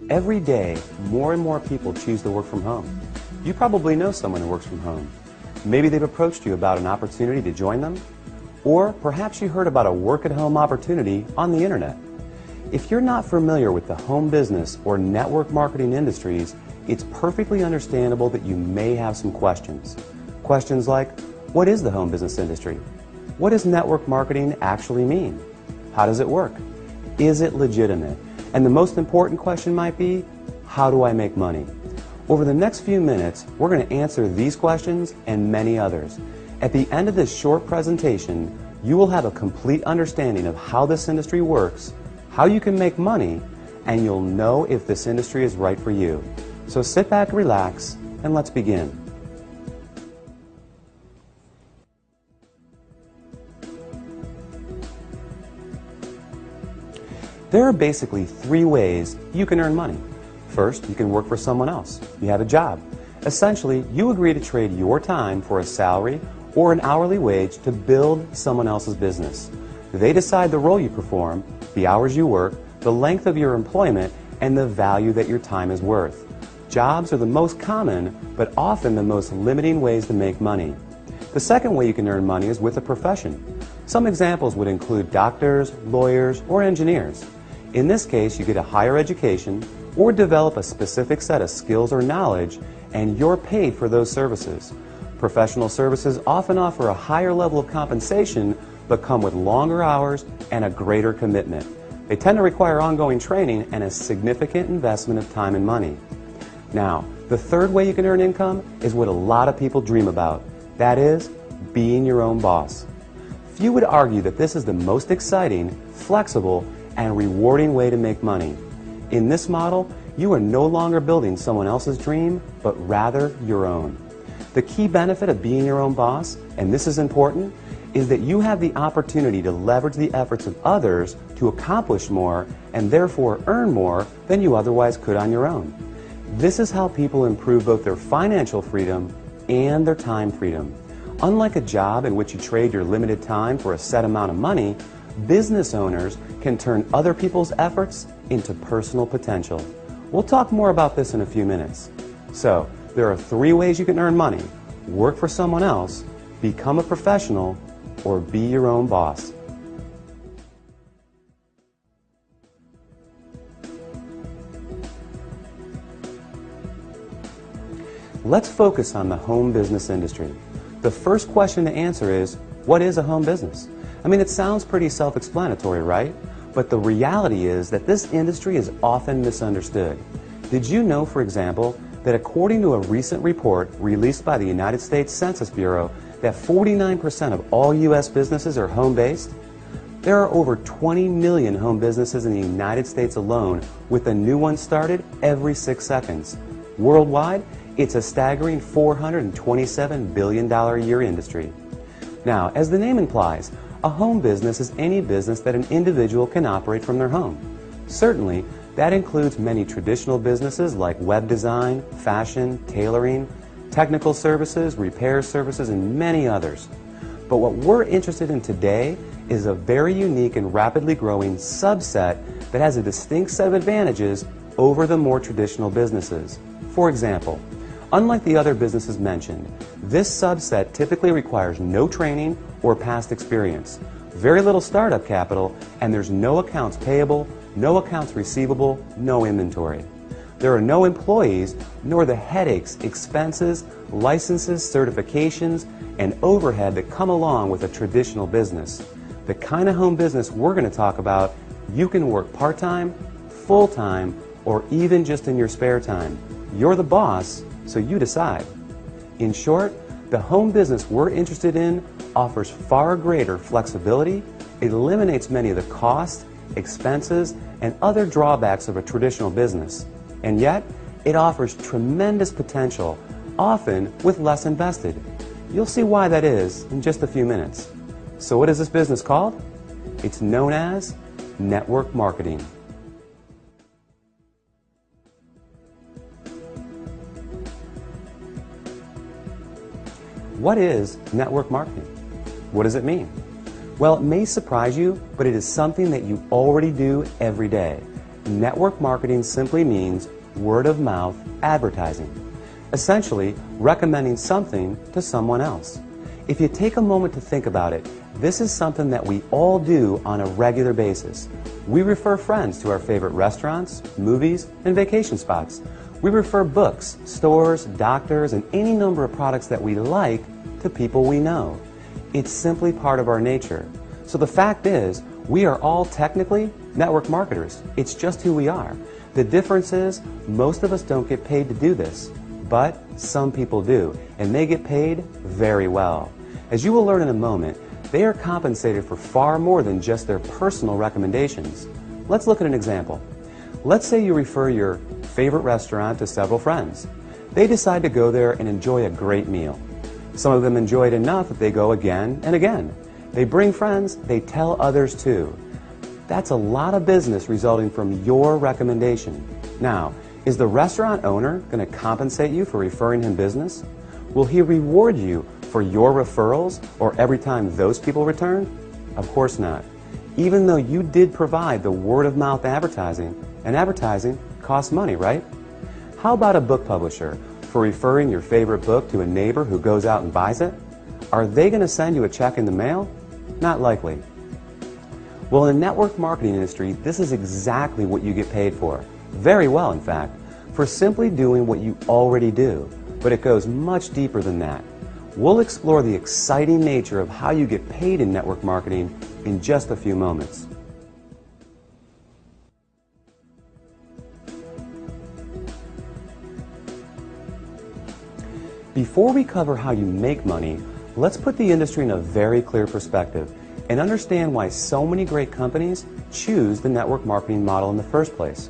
Every day, more and more people choose to work from home. You probably know someone who works from home. Maybe they've approached you about an opportunity to join them, or perhaps you heard about a work-at-home opportunity on the internet. If you're not familiar with the home business or network marketing industries, it's perfectly understandable that you may have some questions. Questions like, what is the home business industry? What does network marketing actually mean? How does it work? Is it legitimate? And the most important question might be, how do I make money? Over the next few minutes, we're going to answer these questions and many others. At the end of this short presentation, you will have a complete understanding of how this industry works, how you can make money, and you'll know if this industry is right for you. So sit back, relax, and let's begin. There are basically three ways you can earn money. First, you can work for someone else. You have a job. Essentially, you agree to trade your time for a salary or an hourly wage to build someone else's business. They decide the role you perform, the hours you work, the length of your employment, and the value that your time is worth. Jobs are the most common, but often the most limiting ways to make money. The second way you can earn money is with a profession. Some examples would include doctors, lawyers, or engineers. In this case, you get a higher education or develop a specific set of skills or knowledge, and you're paid for those services. Professional services often offer a higher level of compensation, but come with longer hours and a greater commitment. They tend to require ongoing training and a significant investment of time and money. Now, the third way you can earn income is what a lot of people dream about. That is, being your own boss. Few would argue that this is the most exciting, flexible, and rewarding way to make money. In this model, you are no longer building someone else's dream, but rather your own. The key benefit of being your own boss, and this is important, is that you have the opportunity to leverage the efforts of others to accomplish more and therefore earn more than you otherwise could on your own. This is how people improve both their financial freedom and their time freedom. Unlike a job in which you trade your limited time for a set amount of money, business owners can turn other people's efforts into personal potential. We'll talk more about this in a few minutes. So, there are three ways you can earn money: work for someone else, become a professional, or be your own boss. Let's focus on the home business industry. The first question to answer is, what is a home business? I mean, it sounds pretty self-explanatory, right? But the reality is that this industry is often misunderstood. Did you know, for example, that according to a recent report released by the United States Census Bureau, that 49% of all U.S. businesses are home-based? There are over 20 million home businesses in the United States alone, with a new one started every 6 seconds. Worldwide, it's a staggering $427 billion a year industry. Now, as the name implies, a home business is any business that an individual can operate from their home. Certainly, that includes many traditional businesses like web design, fashion, tailoring, technical services, repair services, and many others. But what we're interested in today is a very unique and rapidly growing subset that has a distinct set of advantages over the more traditional businesses. For example, unlike the other businesses mentioned, this subset typically requires no training or past experience, very little startup capital, and there's no accounts payable, no accounts receivable, no inventory. There are no employees, nor the headaches, expenses, licenses, certifications, and overhead that come along with a traditional business. The kind of home business we're going to talk about, you can work part-time, full-time, or even just in your spare time. You're the boss, so you decide. In short, the home business we're interested in offers far greater flexibility, eliminates many of the costs, expenses, and other drawbacks of a traditional business. And yet, it offers tremendous potential, often with less invested. You'll see why that is in just a few minutes. So what is this business called? It's known as network marketing. What is network marketing? What does it mean? Well, it may surprise you, but it is something that you already do every day. network marketing simply means word-of-mouth advertising. Essentially, recommending something to someone else. If you take a moment to think about it, this is something that we all do on a regular basis. We refer friends to our favorite restaurants, movies, and vacation spots. We refer books, stores, doctors, and any number of products that we like to people we know. It's simply part of our nature. So the fact is, we are all technically network marketers. It's just who we are. The difference is, most of us don't get paid to do this, but some people do, and they get paid very well. As you will learn in a moment, they are compensated for far more than just their personal recommendations. Let's look at an example. Let's say you refer your favorite restaurant to several friends. They decide to go there and enjoy a great meal. Some of them enjoy it enough that they go again and again. They bring friends, they tell others too. That's a lot of business resulting from your recommendation. Now, is the restaurant owner going to compensate you for referring him business? Will he reward you for your referrals or every time those people return? Of course not. Even though you did provide the word-of-mouth advertising, and advertising costs money, right? How about a book publisher for referring your favorite book to a neighbor who goes out and buys it? Are they going to send you a check in the mail? Not likely. Well, in the network marketing industry, this is exactly what you get paid for. Very well, in fact, for simply doing what you already do. But it goes much deeper than that. We'll explore the exciting nature of how you get paid in network marketing in just a few moments. Before we cover how you make money, let's put the industry in a very clear perspective and understand why so many great companies choose the network marketing model in the first place.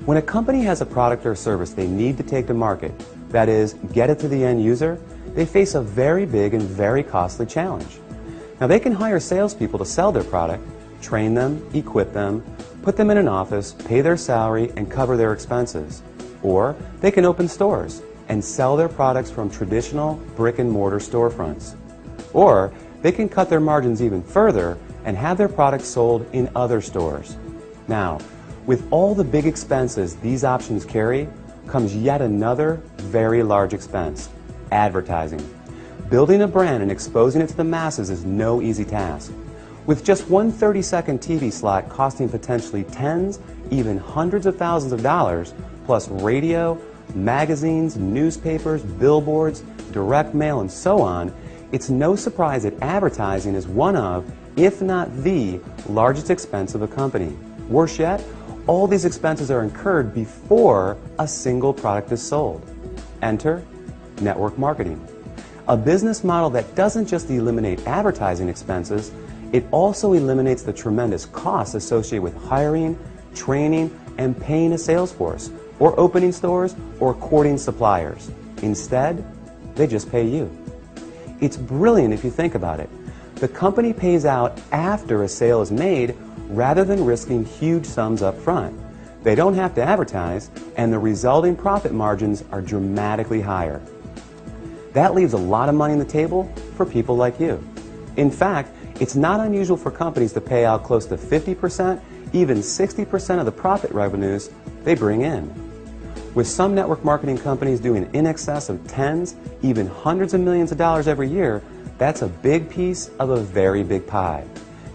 When a company has a product or service they need to take to market, that is, get it to the end user, they face a very big and very costly challenge. Now, they can hire salespeople to sell their product, train them, equip them, put them in an office, pay their salary, and cover their expenses. Or they can open stores and sell their products from traditional brick-and-mortar storefronts. Or they can cut their margins even further and have their products sold in other stores. Now, with all the big expenses these options carry, comes yet another very large expense: advertising. Building a brand and exposing it to the masses is no easy task. With just one 30-second TV slot costing potentially tens, even hundreds of thousands of dollars, plus radio, magazines, newspapers, billboards, direct mail, and so on, it's no surprise that advertising is one of, if not the, largest expense of a company. Worse yet, all these expenses are incurred before a single product is sold. Enter network marketing. A business model that doesn't just eliminate advertising expenses, it also eliminates the tremendous costs associated with hiring, training, and paying a sales force, or opening stores, or courting suppliers. Instead, they just pay you. It's brilliant if you think about it. The company pays out after a sale is made rather than risking huge sums up front. They don't have to advertise, and the resulting profit margins are dramatically higher. That leaves a lot of money on the table for people like you. In fact, it's not unusual for companies to pay out close to 50%, even 60% of the profit revenues they bring in. With some network marketing companies doing in excess of tens, even hundreds of millions of dollars every year, that's a big piece of a very big pie.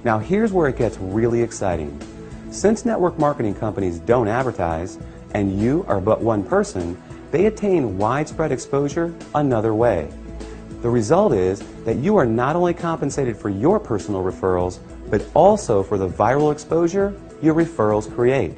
Now here's where it gets really exciting. Since network marketing companies don't advertise, and you are but one person, they attain widespread exposure another way. The result is that you are not only compensated for your personal referrals, but also for the viral exposure your referrals create.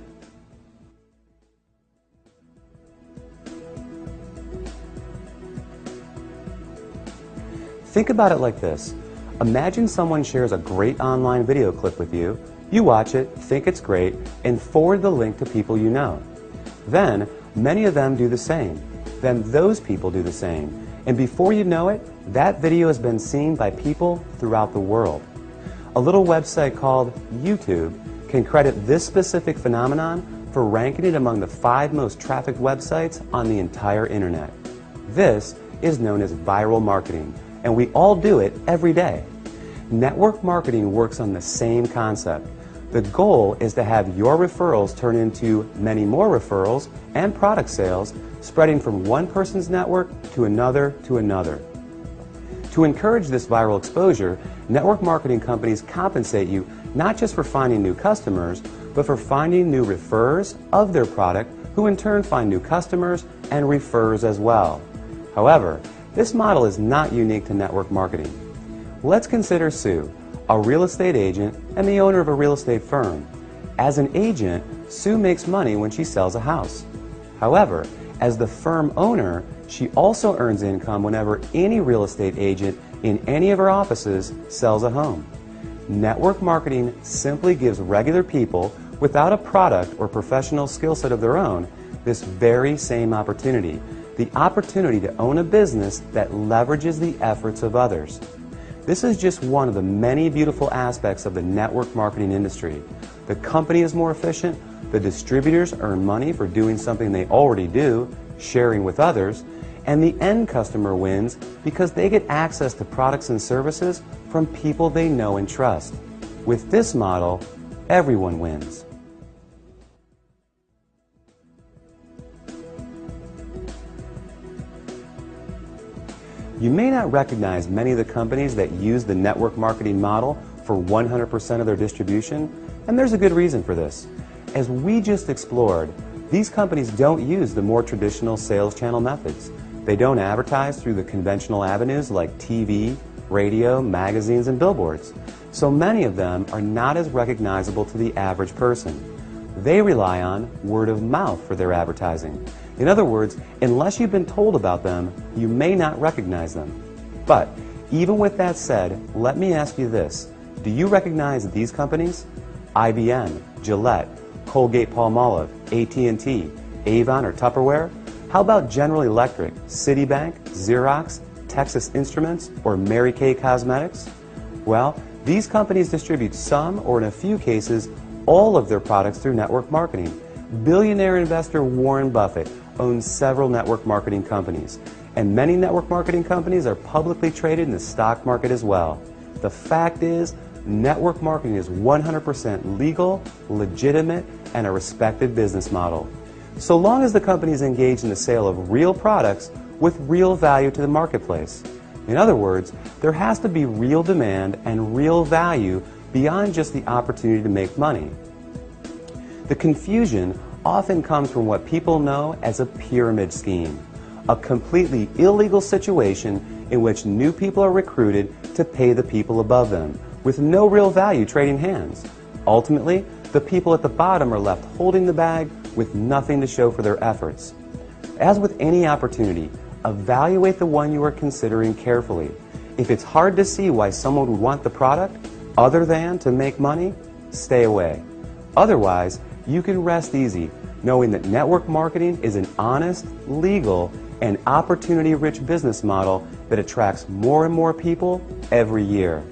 Think about it like this. Imagine someone shares a great online video clip with you, you watch it, think it's great, and forward the link to people you know. Then, many of them do the same. Then those people do the same. And before you know it, that video has been seen by people throughout the world. A little website called YouTube can credit this specific phenomenon for ranking it among the 5 most trafficked websites on the entire internet. This is known as viral marketing, and we all do it every day. Network marketing works on the same concept. The goal is to have your referrals turn into many more referrals and product sales, spreading from one person's network to another to another. To encourage this viral exposure, network marketing companies compensate you not just for finding new customers, but for finding new referrers of their product, who in turn find new customers and referrers as well. However, this model is not unique to network marketing. Let's consider Sue, a real estate agent and the owner of a real estate firm. As an agent, Sue makes money when she sells a house. However, as the firm owner, she also earns income whenever any real estate agent in any of her offices sells a home. Network marketing simply gives regular people without a product or professional skill set of their own this very same opportunity, the opportunity to own a business that leverages the efforts of others. This is just one of the many beautiful aspects of the network marketing industry. The company is more efficient, the distributors earn money for doing something they already do, sharing with others, and the end customer wins because they get access to products and services from people they know and trust. With this model, everyone wins. You may not recognize many of the companies that use the network marketing model for 100% of their distribution, and there's a good reason for this. As we just explored, these companies don't use the more traditional sales channel methods. They don't advertise through the conventional avenues like TV, radio, magazines, and billboards. So many of them are not as recognizable to the average person. They rely on word of mouth for their advertising. In other words, unless you've been told about them, you may not recognize them. But even with that said, let me ask you this. Do you recognize these companies? IBM, Gillette, Colgate-Palmolive, AT&T, Avon, or Tupperware? How about General Electric, Citibank, Xerox, Texas Instruments, or Mary Kay Cosmetics? Well, these companies distribute some, or in a few cases, all of their products through network marketing. Billionaire investor Warren Buffett owns several network marketing companies, and many network marketing companies are publicly traded in the stock market as well. The fact is, network marketing is 100% legal, legitimate, and a respected business model. So long as the company is engaged in the sale of real products with real value to the marketplace. In other words, there has to be real demand and real value beyond just the opportunity to make money. The confusion often comes from what people know as a pyramid scheme, a completely illegal situation in which new people are recruited to pay the people above them, with no real value trading hands. Ultimately, the people at the bottom are left holding the bag with nothing to show for their efforts. As with any opportunity, evaluate the one you are considering carefully. If it's hard to see why someone would want the product other than to make money, stay away. Otherwise, you can rest easy knowing that network marketing is an honest, legal, and opportunity-rich business model that attracts more and more people every year.